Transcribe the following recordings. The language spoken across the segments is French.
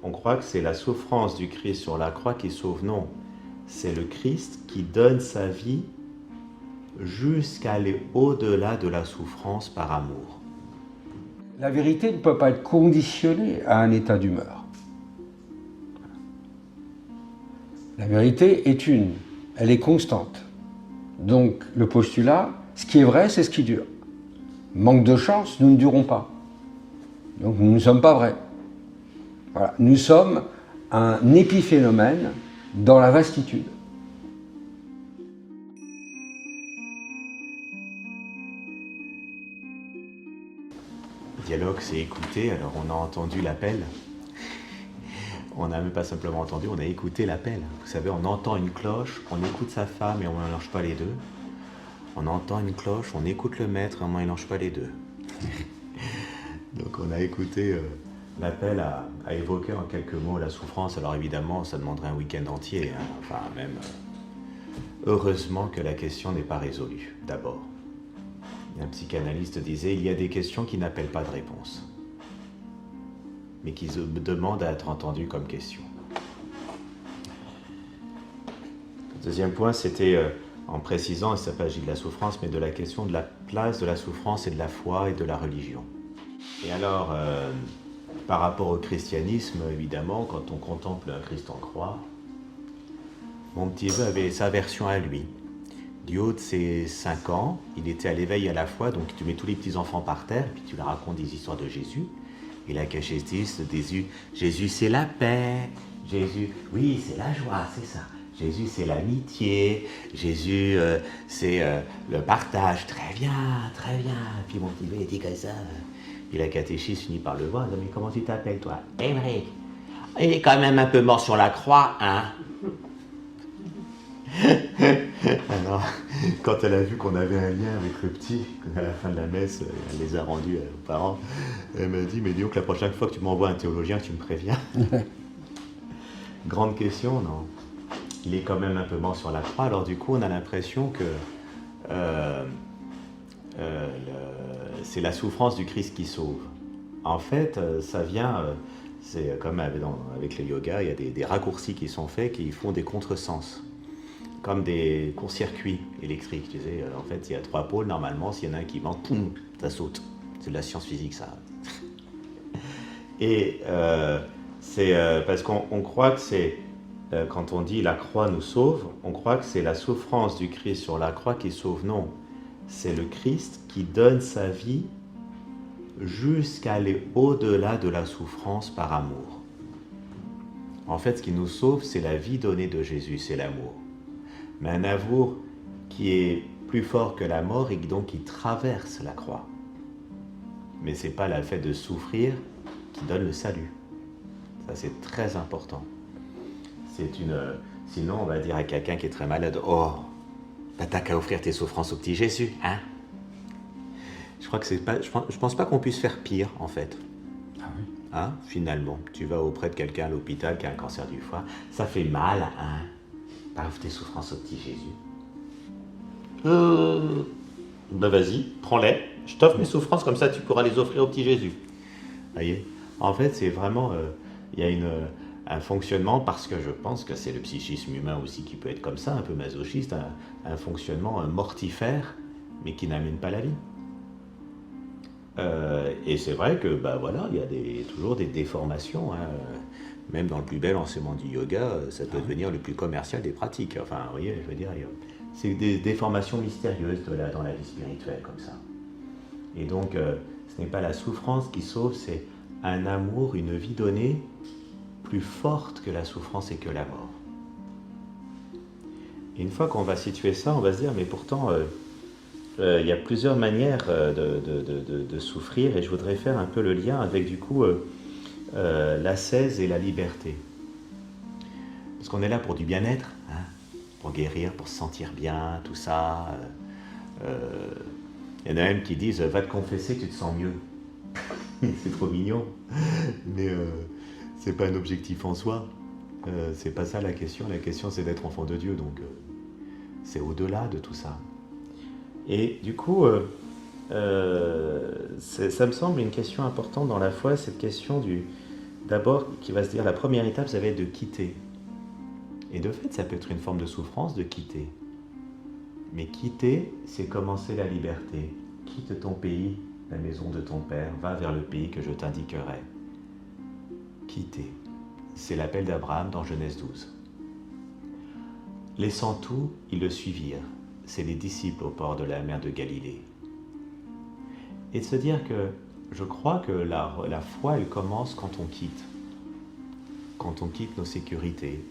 on croit que c'est la souffrance du Christ sur la croix qui sauve. Non, c'est le Christ qui donne sa vie jusqu'à aller au-delà de la souffrance par amour. La vérité ne peut pas être conditionnée à un état d'humeur. La vérité est une, elle est constante. Donc le postulat, ce qui est vrai, c'est ce qui dure. Manque de chance, nous ne durons pas. Donc nous ne sommes pas vrais. Voilà. Nous sommes un épiphénomène dans la vastitude. Dialogue, c'est écouter, alors on a entendu l'appel. On n'a même pas simplement entendu, on a écouté l'appel. Vous savez, on entend une cloche, on écoute sa femme et on ne mélange pas les deux. On entend une cloche, on écoute le maître et on ne mélange pas les deux. Donc on a écouté l'appel à évoquer en quelques mots la souffrance. Alors évidemment, ça demanderait un week-end entier, hein. Enfin même... heureusement que la question n'est pas résolue, d'abord. Un psychanalyste disait, il y a des questions qui n'appellent pas de réponse, mais qui demandent à être entendues comme question. Le deuxième point, c'était en précisant, il ne s'agit pas de la souffrance, mais de la question de la place de la souffrance et de la foi et de la religion. Et alors, par rapport au christianisme, évidemment, quand on contemple un Christ en croix, mon petit neveu avait sa version à lui. Du haut de ses 5 ans, il était à l'éveil à la foi, donc tu mets tous les petits-enfants par terre, puis tu leur racontes des histoires de Jésus. Et la catéchiste Jésus, Jésus c'est la paix, Jésus, oui c'est la joie, c'est ça. Jésus c'est l'amitié, Jésus c'est le partage, très bien, très bien. Puis mon petit neveu il dit comme ça. Puis la catéchiste finit par le voir, elle dit, mais comment tu t'appelles toi? Émeric. Il est quand même un peu mort sur la croix, hein. Alors, quand elle a vu qu'on avait un lien avec le petit, à la fin de la messe, elle les a rendus aux parents, elle m'a dit, mais dis donc la prochaine fois que tu m'envoies un théologien, tu me préviens. Grande question, non? Il est quand même un peu mort sur la croix, alors du coup on a l'impression que c'est la souffrance du Christ qui sauve. En fait, ça vient, c'est comme avec le yoga, il y a des raccourcis qui sont faits qui font des contresens. Comme des courts-circuits électriques, tu sais. En fait, il y a 3 pôles, normalement, s'il y en a un qui manque, poum, ça saute. C'est de la science physique, ça. Et c'est parce qu'on croit que c'est, quand on dit la croix nous sauve, on croit que c'est la souffrance du Christ sur la croix qui sauve. Non, c'est le Christ qui donne sa vie jusqu'à aller au-delà de la souffrance par amour. En fait, ce qui nous sauve, c'est la vie donnée de Jésus, c'est l'amour. Mais un amour qui est plus fort que la mort et donc qui traverse la croix. Mais ce n'est pas le fait de souffrir qui donne le salut. Ça, c'est très important. Sinon, on va dire à quelqu'un qui est très malade, « Oh, bah, t'as qu'à offrir tes souffrances au petit Jésus, hein ?» Je crois que c'est pas... Je pense pas qu'on puisse faire pire, en fait. Ah oui. Hein, finalement, tu vas auprès de quelqu'un à l'hôpital qui a un cancer du foie, ça fait mal, hein? Offre tes souffrances au petit Jésus. Ben vas-y, prends-les. Je t'offre mes souffrances, comme ça tu pourras les offrir au petit Jésus. Vous voyez? En fait, c'est vraiment... Il y a un fonctionnement, parce que je pense que c'est le psychisme humain aussi qui peut être comme ça, un peu masochiste, un fonctionnement mortifère, mais qui n'amène pas la vie. Et c'est vrai que, bah voilà, il y a toujours des déformations, hein. Même dans le plus bel enseignement du yoga, ça peut devenir le plus commercial des pratiques. Enfin, vous voyez, je veux dire, c'est des déformations mystérieuses dans la vie spirituelle, comme ça. Et donc, ce n'est pas la souffrance qui sauve, c'est un amour, une vie donnée plus forte que la souffrance et que la mort. Et une fois qu'on va situer ça, on va se dire, mais pourtant, il y a plusieurs manières de souffrir, et je voudrais faire un peu le lien avec, du coup, l'ascèse et la liberté. Parce qu'on est là pour du bien-être, hein, pour guérir, pour se sentir bien, tout ça. Il y en a même qui disent, va te confesser, tu te sens mieux. C'est trop mignon. Mais c'est pas un objectif en soi. C'est pas ça la question. La question, c'est d'être enfant de Dieu. Donc, c'est au-delà de tout ça. Et du coup, ça me semble une question importante dans la foi, cette question d'abord, qui va se dire, la première étape, ça va être de quitter. Et de fait, ça peut être une forme de souffrance de quitter. Mais quitter, c'est commencer la liberté. Quitte ton pays, la maison de ton père, va vers le pays que je t'indiquerai. Quitter. C'est l'appel d'Abraham dans Genèse 12. Laissant tout, ils le suivirent. C'est les disciples au port de la mer de Galilée. Et de se dire que je crois que la foi, elle commence quand on quitte. Quand on quitte nos sécurités,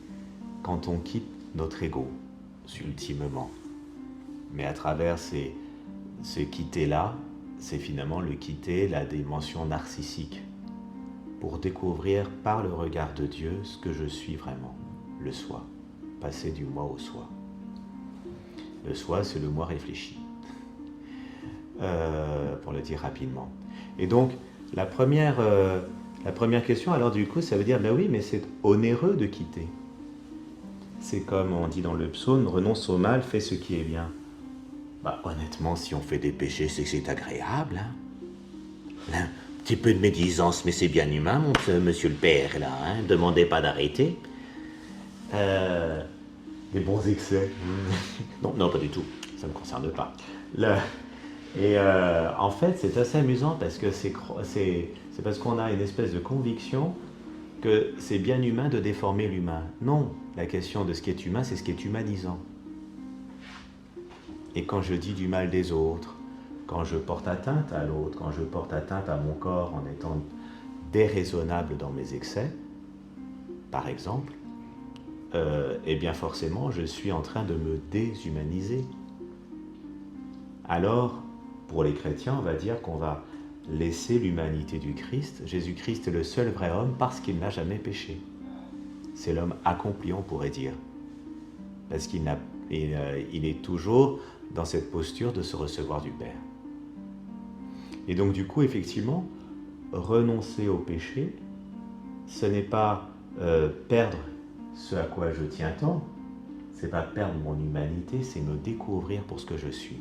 quand on quitte notre ego, ultimement. Mais à travers ce quitter-là, c'est finalement le quitter la dimension narcissique, pour découvrir par le regard de Dieu ce que je suis vraiment, le soi, passer du moi au soi. Le soi, c'est le moi réfléchi, pour le dire rapidement. Et donc, la première question, alors du coup, ça veut dire, ben oui, mais c'est onéreux de quitter. C'est comme on dit dans le psaume, renonce au mal, fais ce qui est bien. Bah, honnêtement, si on fait des péchés, c'est que c'est agréable. Hein. Un petit peu de médisance, mais c'est bien humain, monsieur le père, là. Hein. Demandez pas d'arrêter. Des bons excès. Non, pas du tout. Ça ne me concerne pas. En fait, c'est assez amusant parce que c'est parce qu'on a une espèce de conviction que c'est bien humain de déformer l'humain. Non, la question de ce qui est humain, c'est ce qui est humanisant. Et quand je dis du mal des autres, quand je porte atteinte à l'autre, quand je porte atteinte à mon corps en étant déraisonnable dans mes excès, par exemple, eh bien forcément, je suis en train de me déshumaniser. Alors, pour les chrétiens, on va dire qu'on va laisser l'humanité du Christ. Jésus-Christ est le seul vrai homme parce qu'il n'a jamais péché. C'est l'homme accompli, on pourrait dire. Parce qu'il est toujours dans cette posture de se recevoir du Père. Et donc du coup, effectivement, renoncer au péché, ce n'est pas perdre ce à quoi je tiens tant, c'est pas perdre mon humanité, c'est me découvrir pour ce que je suis.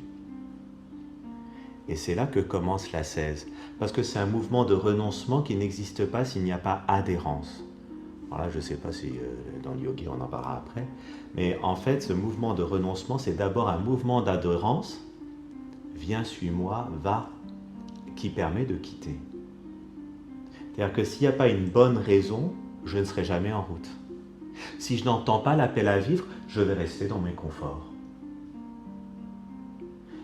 Et c'est là que commence l'ascèse, parce que c'est un mouvement de renoncement qui n'existe pas s'il n'y a pas adhérence. Alors là, je ne sais pas si dans le yogi on en parlera après, mais en fait, ce mouvement de renoncement, c'est d'abord un mouvement d'adhérence, viens, suis-moi, va, qui permet de quitter. C'est-à-dire que s'il n'y a pas une bonne raison, je ne serai jamais en route. Si je n'entends pas l'appel à vivre, je vais rester dans mes conforts.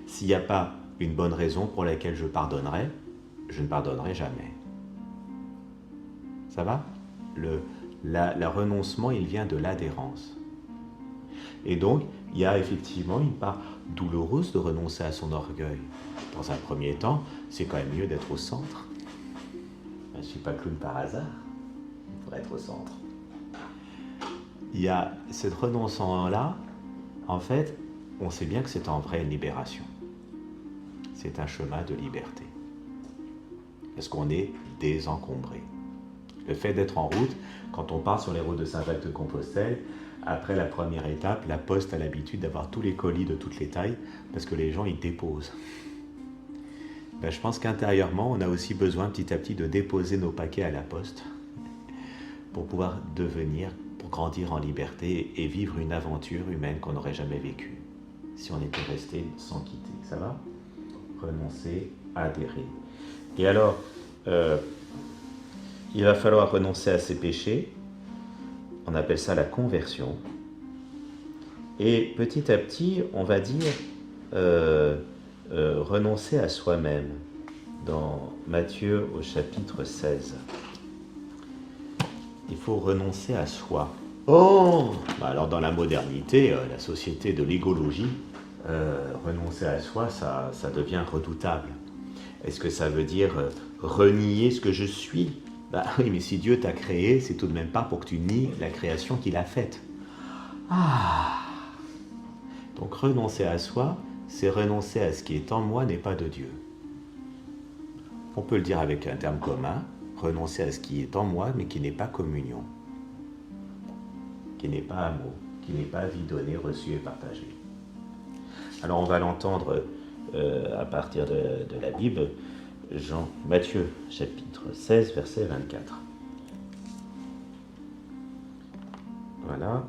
S'il n'y a pas une bonne raison pour laquelle je pardonnerai, je ne pardonnerai jamais. Ça va ? Le renoncement, il vient de l'adhérence. Et donc, il y a effectivement une part douloureuse de renoncer à son orgueil. Dans un premier temps, c'est quand même mieux d'être au centre. Je ne suis pas clown par hasard, pour être au centre. Il y a ce renoncement-là, en fait, on sait bien que c'est en vraie libération. C'est un chemin de liberté. Parce qu'on est désencombré. Le fait d'être en route, quand on part sur les routes de Saint-Jacques-de-Compostelle, après la première étape, la Poste a l'habitude d'avoir tous les colis de toutes les tailles, parce que les gens y déposent. Ben, je pense qu'intérieurement, on a aussi besoin petit à petit de déposer nos paquets à la Poste, pour pouvoir pour grandir en liberté et vivre une aventure humaine qu'on n'aurait jamais vécue, si on était resté sans quitter. Ça va ? Renoncer, adhérer. Et alors, il va falloir renoncer à ses péchés. On appelle ça la conversion. Et petit à petit, on va dire renoncer à soi-même. Dans Matthieu au chapitre 16. Il faut renoncer à soi. Oh ! Alors dans la modernité, la société de l'égologie, renoncer à soi, ça devient redoutable. Est-ce que ça veut dire renier ce que je suis ? Bah oui, mais si Dieu t'a créé, c'est tout de même pas pour que tu nies la création qu'il a faite. Donc renoncer à soi, c'est renoncer à ce qui est en moi n'est pas de Dieu. On peut le dire avec un terme commun, renoncer à ce qui est en moi, mais qui n'est pas communion, qui n'est pas amour, qui n'est pas vie donnée, reçue et partagée. Alors on va l'entendre à partir de la Bible, Matthieu chapitre 16, verset 24. Voilà.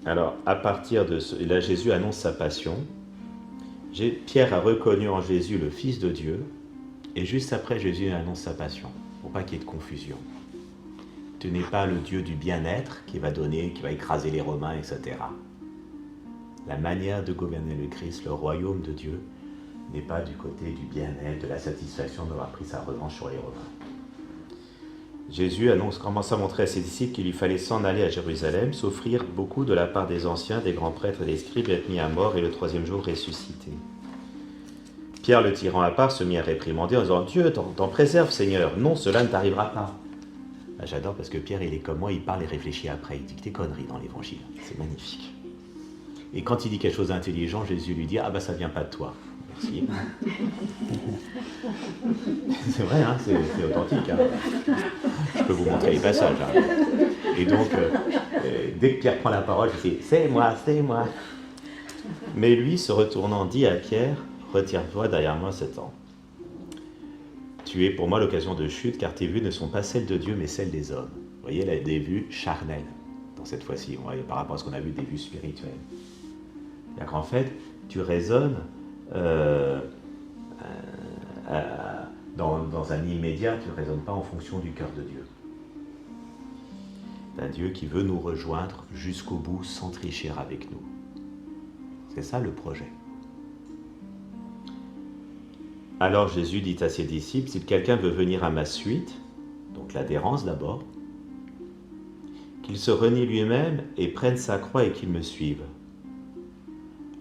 Alors, à partir de ce... Là, Jésus annonce sa passion. Pierre a reconnu en Jésus le Fils de Dieu. Et juste après, Jésus annonce sa passion. Pour pas qu'il y ait de confusion. Tu n'es pas le Dieu du bien-être qui va donner, qui va écraser les Romains, etc. La manière de gouverner le Christ, le royaume de Dieu, n'est pas du côté du bien-être, de la satisfaction d'avoir pris sa revanche sur les Romains. Jésus commence à montrer à ses disciples qu'il lui fallait s'en aller à Jérusalem, s'offrir beaucoup de la part des anciens, des grands prêtres et des scribes, être mis à mort et le troisième jour ressusciter. Pierre, le tirant à part, se mit à réprimander en disant « Dieu, t'en préserve, Seigneur, non, cela ne t'arrivera pas. » J'adore parce que Pierre, il est comme moi, il parle et réfléchit après, il dit que des conneries dans l'évangile, c'est magnifique. Et quand il dit quelque chose d'intelligent, Jésus lui dit « Ah bah ça vient pas de toi. » Merci. C'est vrai, hein, c'est authentique. Hein. Je peux vous montrer les passages. Hein. Et donc, dès que Pierre prend la parole, je dis « C'est moi, c'est moi. » Mais lui, se retournant, dit à Pierre « Retire-toi derrière moi, Satan. Tu es pour moi l'occasion de chute, car tes vues ne sont pas celles de Dieu, mais celles des hommes. » Vous voyez, là, des vues charnelles. Dans cette fois-ci, on voit par rapport à ce qu'on a vu, des vues spirituelles. C'est-à-dire qu'en fait, tu raisonnes dans un immédiat, tu ne raisonnes pas en fonction du cœur de Dieu. C'est un Dieu qui veut nous rejoindre jusqu'au bout sans tricher avec nous. C'est ça le projet. Alors Jésus dit à ses disciples, si quelqu'un veut venir à ma suite, donc l'adhérence d'abord, qu'il se renie lui-même et prenne sa croix et qu'il me suive.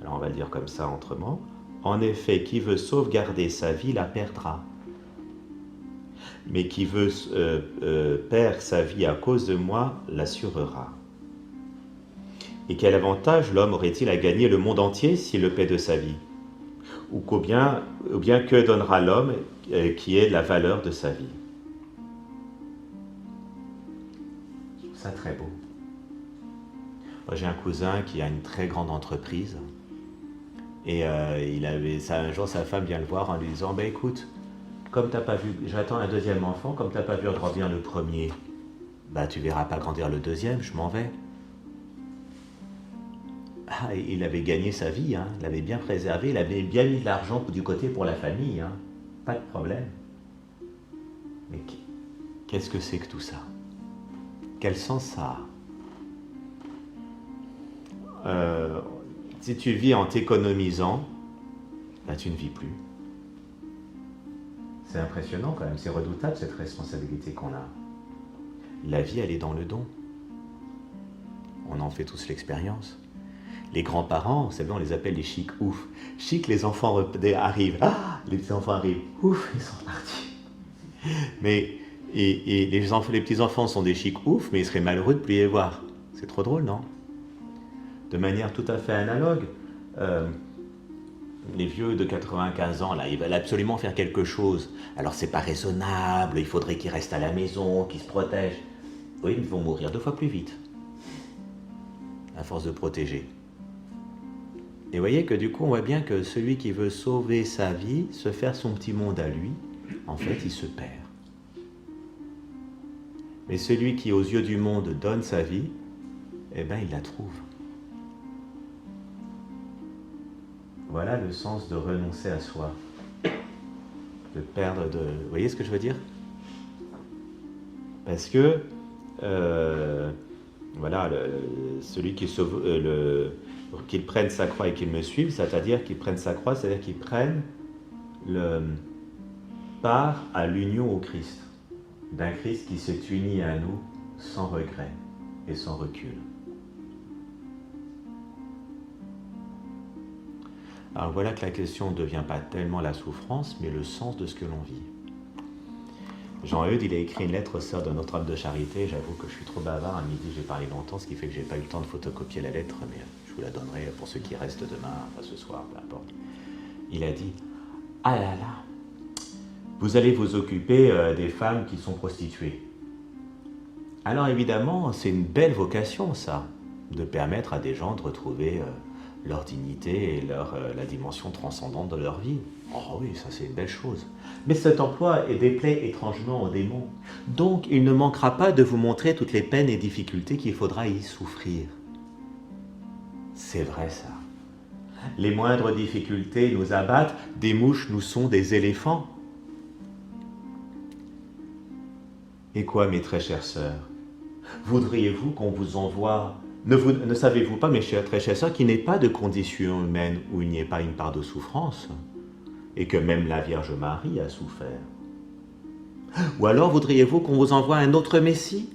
Alors on va le dire comme ça autrement. En effet, qui veut sauvegarder sa vie la perdra. Mais qui veut perdre sa vie à cause de moi l'assurera. Et quel avantage l'homme aurait-il à gagner le monde entier s'il le paie de sa vie? Ou bien que donnera l'homme qui est la valeur de sa vie? Je trouve ça très beau. Moi, j'ai un cousin qui a une très grande entreprise. Et un jour, sa femme vient le voir en lui disant « écoute, comme t'as pas vu, j'attends un deuxième enfant, comme t'as pas vu grandir le premier, tu verras pas grandir le deuxième, je m'en vais. » Ah, il avait gagné sa vie, hein, il l'avait bien préservé, il avait bien mis de l'argent du côté pour la famille, hein, pas de problème. Mais qu'est-ce que c'est que tout ça? Quel sens ça a? Si tu vis en t'économisant, tu ne vis plus. C'est impressionnant quand même, c'est redoutable cette responsabilité qu'on a. La vie, elle est dans le don. On en fait tous l'expérience. Les grands-parents, vous savez, on les appelle les chics ouf. Chic, les enfants arrivent. Ah, les petits enfants arrivent. Ouf, ils sont partis. Mais les petits-enfants sont des chics ouf, mais ils seraient malheureux de ne plus les voir. C'est trop drôle, non? De manière tout à fait analogue, les vieux de 95 ans, là, ils veulent absolument faire quelque chose. Alors, c'est pas raisonnable, il faudrait qu'ils restent à la maison, qu'ils se protègent. Oui, ils vont mourir 2 fois plus vite, à force de protéger. Et vous voyez que du coup, on voit bien que celui qui veut sauver sa vie, se faire son petit monde à lui, en fait, il se perd. Mais celui qui, aux yeux du monde, donne sa vie, eh bien, il la trouve. Voilà le sens de renoncer à soi, de perdre de... Vous voyez ce que je veux dire? Parce que, voilà, celui qui sauve... qu'il prenne sa croix et qu'il me suive, c'est-à-dire qu'il prenne sa croix, c'est-à-dire qu'il prenne part à l'union au Christ, d'un Christ qui s'est uni à nous sans regret et sans recul. Alors voilà que la question ne devient pas tellement la souffrance, mais le sens de ce que l'on vit. Jean-Eudes, il a écrit une lettre aux sœurs de Notre-Dame de Charité. J'avoue que je suis trop bavard. À midi, j'ai parlé longtemps, ce qui fait que je n'ai pas eu le temps de photocopier la lettre, mais je vous la donnerai pour ceux qui restent demain, enfin ce soir, peu importe. Il a dit « Ah là là, vous allez vous occuper des femmes qui sont prostituées. » Alors évidemment, c'est une belle vocation, ça, de permettre à des gens de retrouver leur dignité et la dimension transcendante de leur vie. Oh oui, ça c'est une belle chose. Mais cet emploi déplaît étrangement aux démons. Donc il ne manquera pas de vous montrer toutes les peines et difficultés qu'il faudra y souffrir. C'est vrai ça. Les moindres difficultés nous abattent, des mouches nous sont des éléphants. Et quoi, mes très chères sœurs? Voudriez-vous qu'on vous envoie... Ne savez-vous pas, mes très chères sœurs, qu'il n'est pas de condition humaine où il n'y ait pas une part de souffrance, et que même la Vierge Marie a souffert? Ou alors voudriez-vous qu'on vous envoie un autre Messie?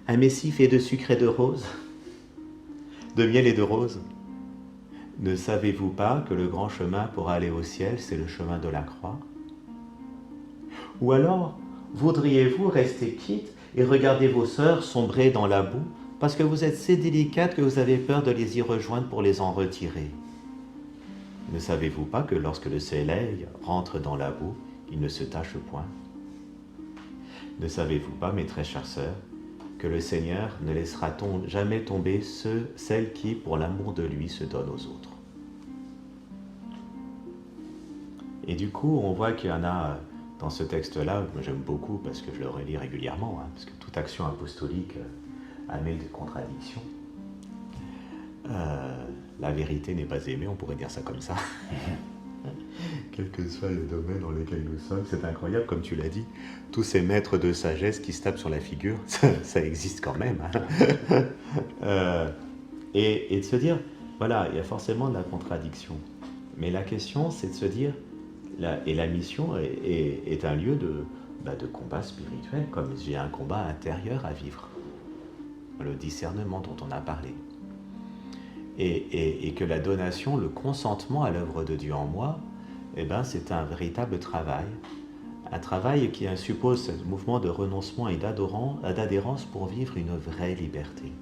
Un Messie fait de sucre et de roses, de miel et de roses? Ne savez-vous pas que le grand chemin pour aller au ciel, c'est le chemin de la croix? Ou alors, voudriez-vous rester quitte et regarder vos sœurs sombrer dans la boue parce que vous êtes si délicate que vous avez peur de les y rejoindre pour les en retirer? Ne savez-vous pas que lorsque le soleil rentre dans la boue, il ne se tache point? Ne savez-vous pas, mes très chères sœurs, que le Seigneur ne laissera jamais tomber celles qui, pour l'amour de lui, se donnent aux autres? Et du coup, on voit qu'il y en a dans ce texte-là, moi j'aime beaucoup parce que je le relis régulièrement, parce que toute action apostolique amène des contradictions. La vérité n'est pas aimée, on pourrait dire ça comme ça. Quel que soit le domaine dans lequel nous sommes, c'est incroyable, comme tu l'as dit, tous ces maîtres de sagesse qui se tapent sur la figure, ça existe quand même. Et de se dire, voilà, il y a forcément de la contradiction. Mais la question, c'est de se dire, et la mission est un lieu de combat spirituel, comme j'ai un combat intérieur à vivre. Le discernement dont on a parlé. Et que la donation, le consentement à l'œuvre de Dieu en moi, eh ben, c'est un véritable travail. Un travail qui suppose ce mouvement de renoncement et d'adhérence pour vivre une vraie liberté.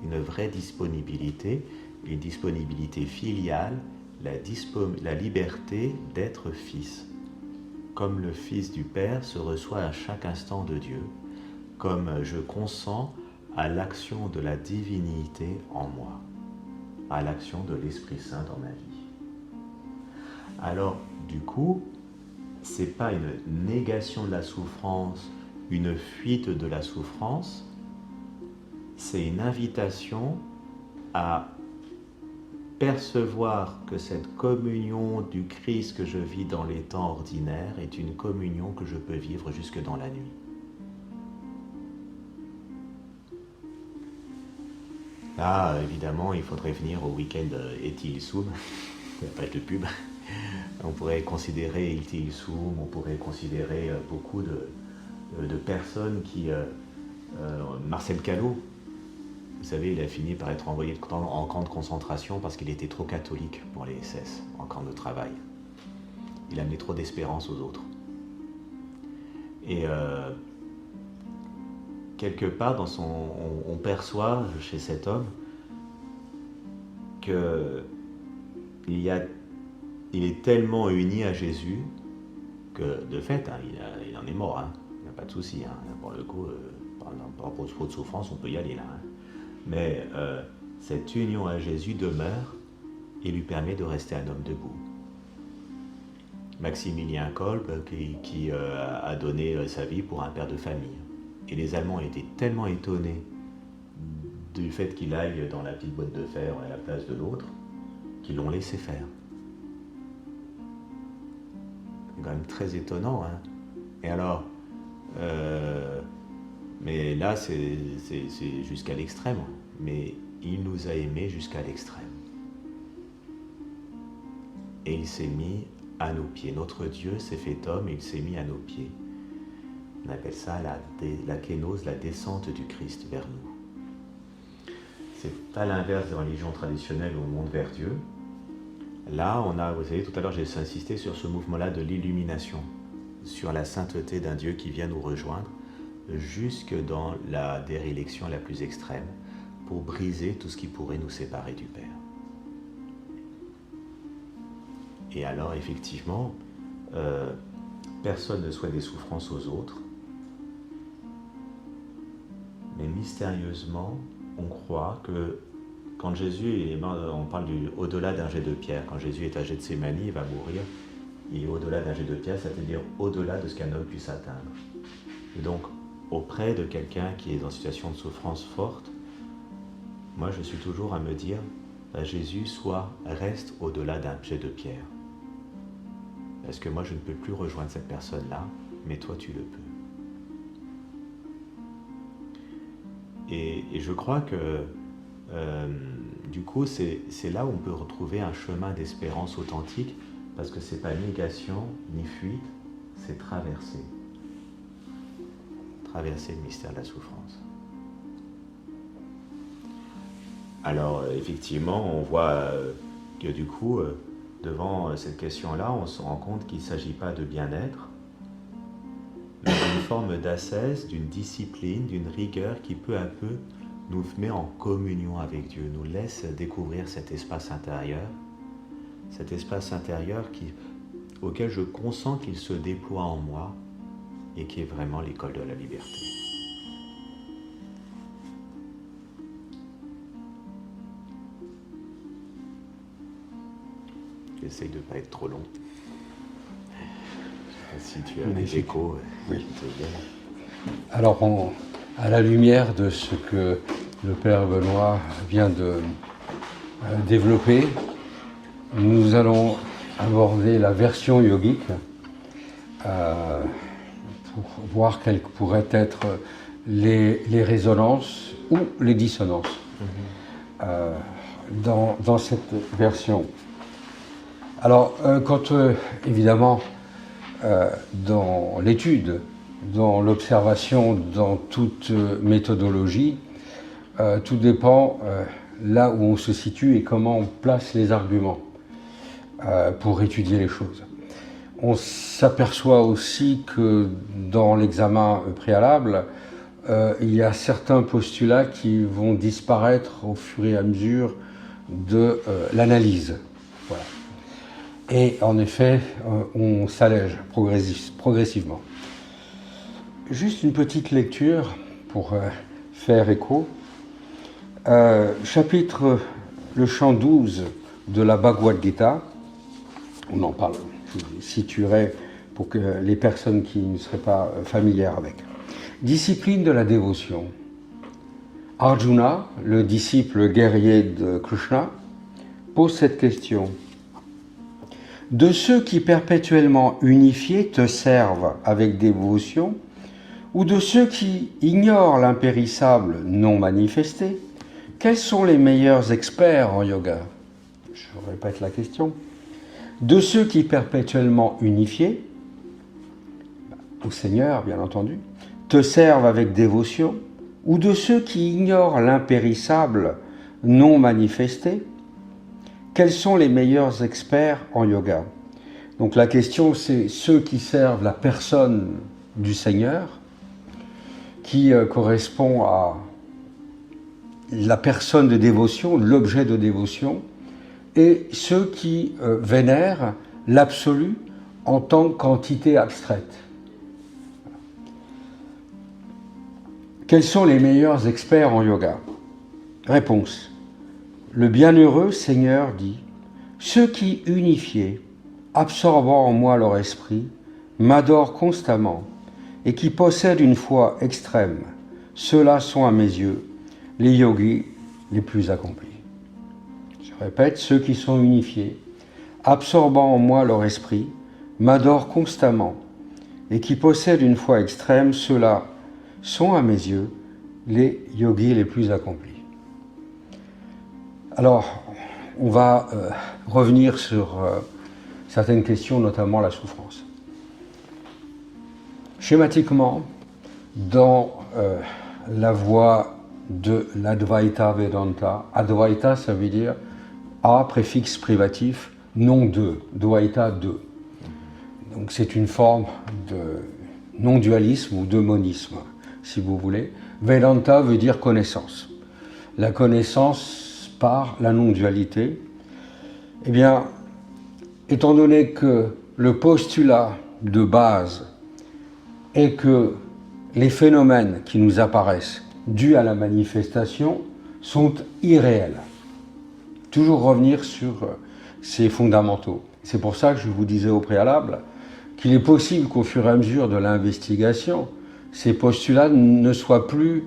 Une vraie disponibilité, une disponibilité filiale, la liberté d'être fils. Comme le Fils du Père se reçoit à chaque instant de Dieu, comme je consens à l'action de la divinité en moi, à l'action de l'Esprit Saint dans ma vie. Alors, du coup, c'est pas une négation de la souffrance, une fuite de la souffrance, c'est une invitation à percevoir que cette communion du Christ que je vis dans les temps ordinaires est une communion que je peux vivre jusque dans la nuit. Là, évidemment, il faudrait venir au week-end Eti Il-Soum, il n'y a pas de pub. On pourrait considérer Eti Il-Soum, on pourrait considérer beaucoup de personnes qui... Marcel Callot, vous savez, il a fini par être envoyé en camp de concentration parce qu'il était trop catholique pour les SS, en camp de travail. Il amenait trop d'espérance aux autres. Et quelque part, on perçoit chez cet homme qu'il est tellement uni à Jésus que, de fait, il en est mort. Il n'y a pas de souci. Pour le coup, par rapport aux de souffrance, on peut y aller là. Mais cette union à Jésus demeure et lui permet de rester un homme debout. Maximilien Kolbe qui a donné sa vie pour un père de famille. Et les Allemands étaient tellement étonnés du fait qu'il aille dans la petite boîte de fer à la place de l'autre qu'ils l'ont laissé faire. C'est quand même très étonnant. Et alors, mais là, c'est jusqu'à l'extrême. Mais il nous a aimés jusqu'à l'extrême. Et il s'est mis à nos pieds. Notre Dieu s'est fait homme et il s'est mis à nos pieds. On appelle ça la kénose, la descente du Christ vers nous. C'est pas l'inverse des religions traditionnelles où on monte vers Dieu. Là, vous savez, tout à l'heure, j'ai insisté sur ce mouvement-là de l'illumination, sur la sainteté d'un Dieu qui vient nous rejoindre jusque dans la déréliction la plus extrême pour briser tout ce qui pourrait nous séparer du Père. Et alors, effectivement, personne ne souhaite des souffrances aux autres, mais mystérieusement, on croit que quand Jésus est mort, on parle au-delà d'un jet de pierre. Quand Jésus est à Gethsémani, il va mourir. Il est au-delà d'un jet de pierre, c'est-à-dire au-delà de ce qu'un homme puisse atteindre. Et donc, auprès de quelqu'un qui est dans une situation de souffrance forte, moi je suis toujours à me dire, Jésus, reste au-delà d'un jet de pierre. Parce que moi je ne peux plus rejoindre cette personne-là, mais toi tu le peux. Et je crois que du coup c'est là où on peut retrouver un chemin d'espérance authentique, parce que c'est pas négation ni fuite, c'est traverser le mystère de la souffrance. Alors effectivement, on voit que du coup, devant cette question-là, on se rend compte qu'il ne s'agit pas de bien-être, mais d'une forme d'ascèse, d'une discipline, d'une rigueur qui peu à peu nous met en communion avec Dieu, nous laisse découvrir cet espace intérieur auquel je consens qu'il se déploie en moi et qui est vraiment l'école de la liberté. J'essaye de ne pas être trop long. Je sais pas si tu as des échos. Oui. Alors, à la lumière de ce que le Père Benoît vient de développer, nous allons aborder la version yogique pour voir quelles pourraient être les résonances ou les dissonances dans cette version. Alors, quand évidemment, dans l'étude, dans l'observation, dans toute méthodologie, tout dépend là où on se situe et comment on place les arguments pour étudier les choses. On s'aperçoit aussi que dans l'examen préalable, il y a certains postulats qui vont disparaître au fur et à mesure de l'analyse. Voilà. Et en effet, on s'allège progressivement. Juste une petite lecture pour faire écho. Chapitre, le chant 12 de la Bhagavad Gita, on en parle, je situerai pour que les personnes qui ne seraient pas familières avec. Discipline de la dévotion. Arjuna, le disciple guerrier de Krishna, pose cette question. De ceux qui perpétuellement unifiés te servent avec dévotion, ou de ceux qui ignorent l'impérissable non manifesté, quels sont les meilleurs experts en yoga? Je répète la question. De ceux qui perpétuellement unifiés, au Seigneur bien entendu, te servent avec dévotion, ou de ceux qui ignorent l'impérissable non manifesté, quels sont les meilleurs experts en yoga? Donc la question, c'est ceux qui servent la personne du Seigneur, qui correspond à la personne de dévotion, l'objet de dévotion, et ceux qui vénèrent l'absolu en tant qu'entité abstraite. Quels sont les meilleurs experts en yoga? Réponse. Le bienheureux Seigneur dit, ceux qui, unifiés, absorbant en moi leur esprit, m'adorent constamment et qui possèdent une foi extrême, ceux-là sont à mes yeux les yogis les plus accomplis. Je répète, ceux qui sont unifiés, absorbant en moi leur esprit, m'adorent constamment et qui possèdent une foi extrême, ceux-là sont à mes yeux les yogis les plus accomplis. Alors, on va revenir sur certaines questions, notamment la souffrance. Schématiquement, dans la voie de l'Advaita Vedanta, Advaita, ça veut dire A, préfixe privatif, non de, Dvaita, de. Donc c'est une forme de non-dualisme ou de monisme, si vous voulez. Vedanta veut dire connaissance. La connaissance par la non-dualité. Eh bien, étant donné que le postulat de base est que les phénomènes qui nous apparaissent dus à la manifestation sont irréels. toujours revenir sur ces fondamentaux. C'est pour ça que je vous disais au préalable qu'il est possible qu'au fur et à mesure de l'investigation, ces postulats ne soient plus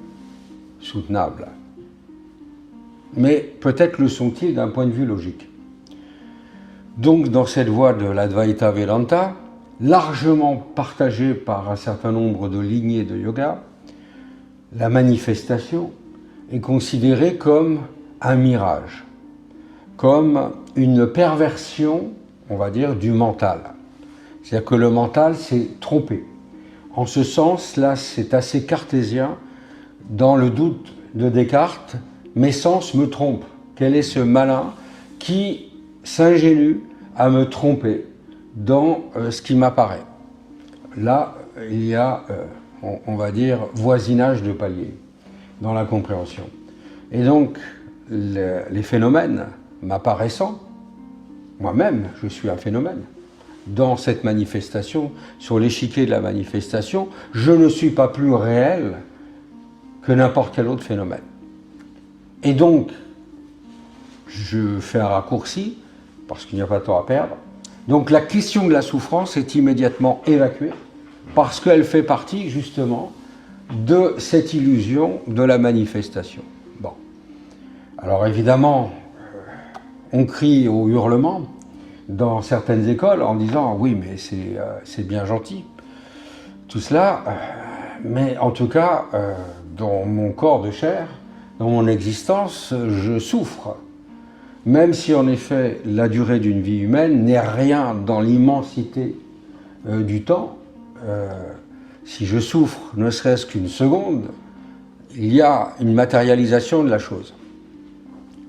soutenables. Mais peut-être le sont-ils d'un point de vue logique. Donc dans cette voie de l'Advaita Vedanta, largement partagée par un certain nombre de lignées de yoga, la manifestation est considérée comme un mirage, comme une perversion, on va dire, du mental. C'est-à-dire que le mental s'est trompé. En ce sens, là, c'est assez cartésien. Dans le doute de Descartes, mes sens me trompent. Quel est ce malin qui s'ingénue à me tromper dans ce qui m'apparaît? Là, il y a, on va dire, voisinage de paliers dans la compréhension. Et donc, les phénomènes m'apparaissant, moi-même, je suis un phénomène. Dans cette manifestation, sur l'échiquier de la manifestation, je ne suis pas plus réel que n'importe quel autre phénomène. Et donc, je fais un raccourci, parce qu'il n'y a pas de temps à perdre. Donc la question de la souffrance est immédiatement évacuée, parce qu'elle fait partie justement de cette illusion de la manifestation. Bon. Alors évidemment, on crie au hurlement dans certaines écoles en disant « oui, mais c'est bien gentil, tout cela, mais en tout cas, dans mon corps de chair, dans mon existence, je souffre. Même si en effet la durée d'une vie humaine n'est rien dans l'immensité du temps, si je souffre ne serait-ce qu'une seconde, il y a une matérialisation de la chose. »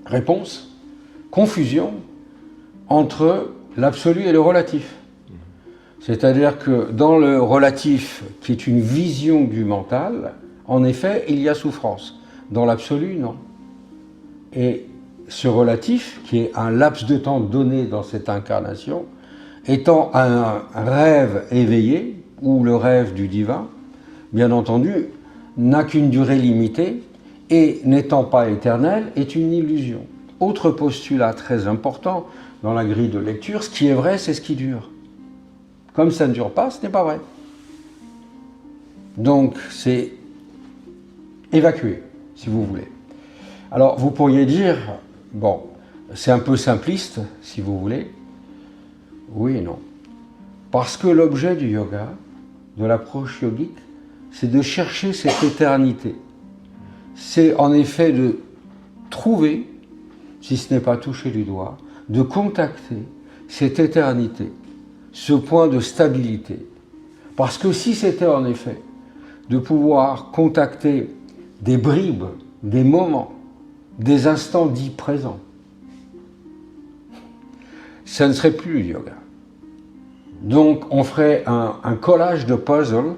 Réponse, confusion entre l'absolu et le relatif. C'est-à-dire que dans le relatif, qui est une vision du mental, en effet, il y a souffrance. Dans l'absolu, non. Et ce relatif, qui est un laps de temps donné dans cette incarnation, étant un rêve éveillé, ou le rêve du divin, bien entendu, n'a qu'une durée limitée, et n'étant pas éternel, est une illusion. Autre postulat très important dans la grille de lecture, ce qui est vrai, c'est ce qui dure. Comme ça ne dure pas, ce n'est pas vrai. Donc, c'est évacué, si vous voulez. Alors, vous pourriez dire, bon, c'est un peu simpliste, si vous voulez. Oui et non. Parce que l'objet du yoga, de l'approche yogique, c'est de chercher cette éternité. C'est en effet de trouver, si ce n'est pas toucher du doigt, de contacter cette éternité, ce point de stabilité. Parce que si c'était en effet de pouvoir contacter des bribes, des moments, des instants dits présents, ça ne serait plus le yoga. Donc on ferait un collage de puzzles,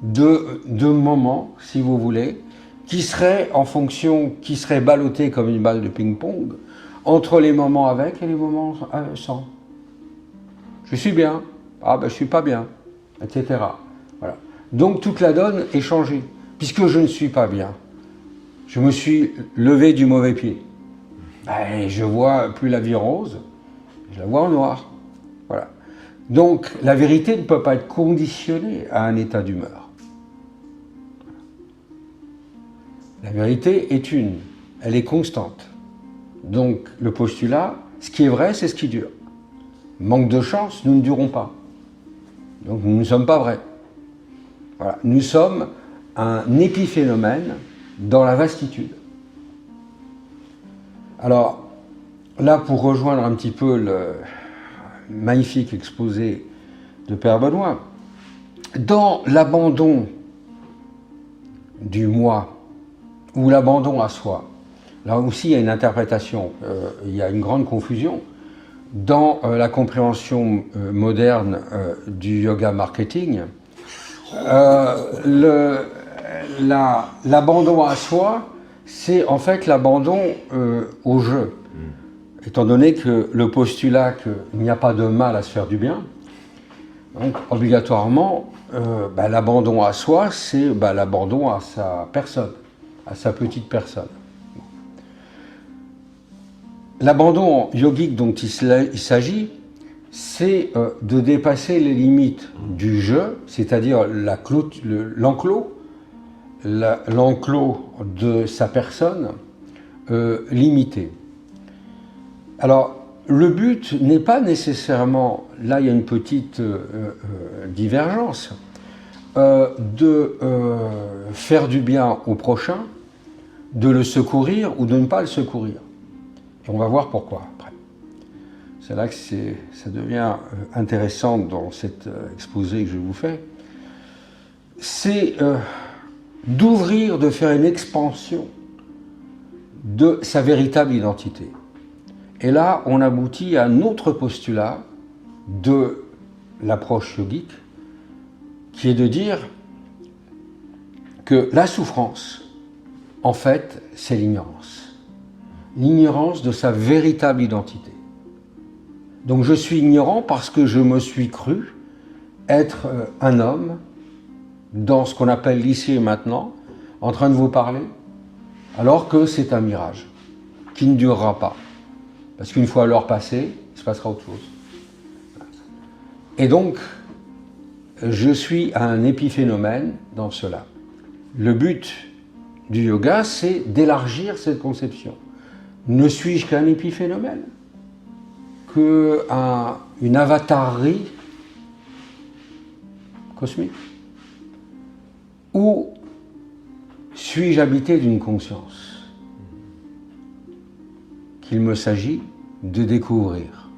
de moments, si vous voulez, qui seraient en fonction, qui seraient ballottés comme une balle de ping-pong, entre les moments avec et les moments sans. Je suis bien, ah ben je suis pas bien, etc. Voilà. Donc toute la donne est changée, puisque je ne suis pas bien. Je me suis levé du mauvais pied. Ben, je vois plus la vie rose, je la vois en noir. Voilà. Donc la vérité ne peut pas être conditionnée à un état d'humeur. La vérité est une, elle est constante. Donc le postulat, ce qui est vrai, c'est ce qui dure. Manque de chance, nous ne durons pas. Donc nous ne sommes pas vrais. Voilà. Nous sommes un épiphénomène dans la vastitude. Alors, là, pour rejoindre un petit peu le magnifique exposé de Père Benoît, dans l'abandon du moi, ou l'abandon à soi, là aussi il y a une interprétation, il y a une grande confusion. Dans la compréhension moderne du yoga marketing, l'abandon à soi, c'est en fait l'abandon au jeu. Étant donné que le postulat qu'il n'y a pas de mal à se faire du bien, donc obligatoirement, l'abandon à soi, c'est l'abandon à sa personne, à sa petite personne. l'abandon yogique dont il s'agit, c'est de dépasser les limites du je, c'est-à-dire l'enclos de sa personne limitée. Alors, le but n'est pas nécessairement, là il y a une petite divergence, de faire du bien au prochain, de le secourir ou de ne pas le secourir. Et on va voir pourquoi après. C'est là que ça devient intéressant dans cet exposé que je vous fais. C'est d'ouvrir, de faire une expansion de sa véritable identité. Et là, on aboutit à un autre postulat de l'approche yogique, qui est de dire que la souffrance, en fait, c'est l'ignorance. L'ignorance de sa véritable identité. Donc je suis ignorant parce que je me suis cru être un homme dans ce qu'on appelle l'ici et maintenant, en train de vous parler, alors que c'est un mirage qui ne durera pas. Parce qu'une fois l'heure passée, il se passera autre chose. Et donc, je suis un épiphénomène dans cela. Le but du yoga, c'est d'élargir cette conception. Ne suis-je qu'un épiphénomène? Qu'une avatarerie cosmique? Ou suis-je habité d'une conscience qu'il me s'agit de découvrir?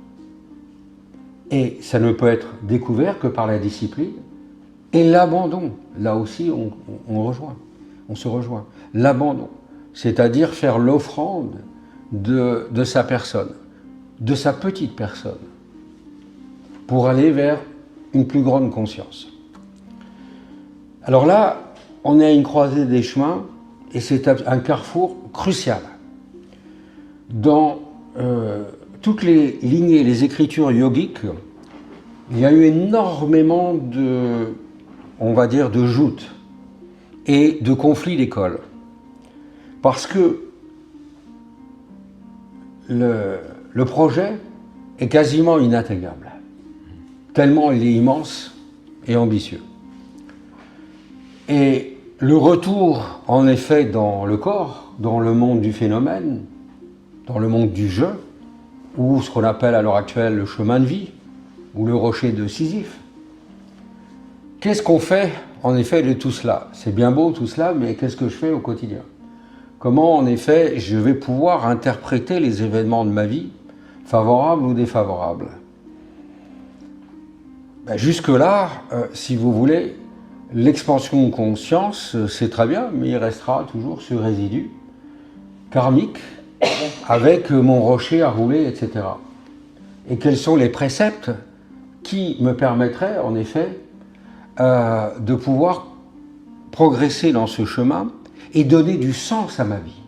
Et ça ne peut être découvert que par la discipline et l'abandon. Là aussi, on se rejoint. L'abandon, c'est-à-dire faire l'offrande de sa personne, de sa petite personne, pour aller vers une plus grande conscience. Alors là, on est à une croisée des chemins et c'est un carrefour crucial. Dans toutes les lignées, les écritures yogiques, il y a eu énormément on va dire, de joutes et de conflits d'école. Parce que le projet est quasiment inatteignable, tellement il est immense et ambitieux. Et le retour, en effet, dans le corps, dans le monde du phénomène, dans le monde du jeu, ou ce qu'on appelle à l'heure actuelle le chemin de vie, ou le rocher de Sisyphe. Qu'est-ce qu'on fait, en effet, de tout cela? C'est bien beau tout cela, mais qu'est-ce que je fais au quotidien? Comment, en effet, je vais pouvoir interpréter les événements de ma vie, favorables ou défavorables? Jusque-là, si vous voulez, l'expansion de conscience, c'est très bien, mais il restera toujours ce résidu karmique avec mon rocher à rouler, etc. Et quels sont les préceptes qui me permettraient, en effet, de pouvoir progresser dans ce chemin et donner du sens à ma vie?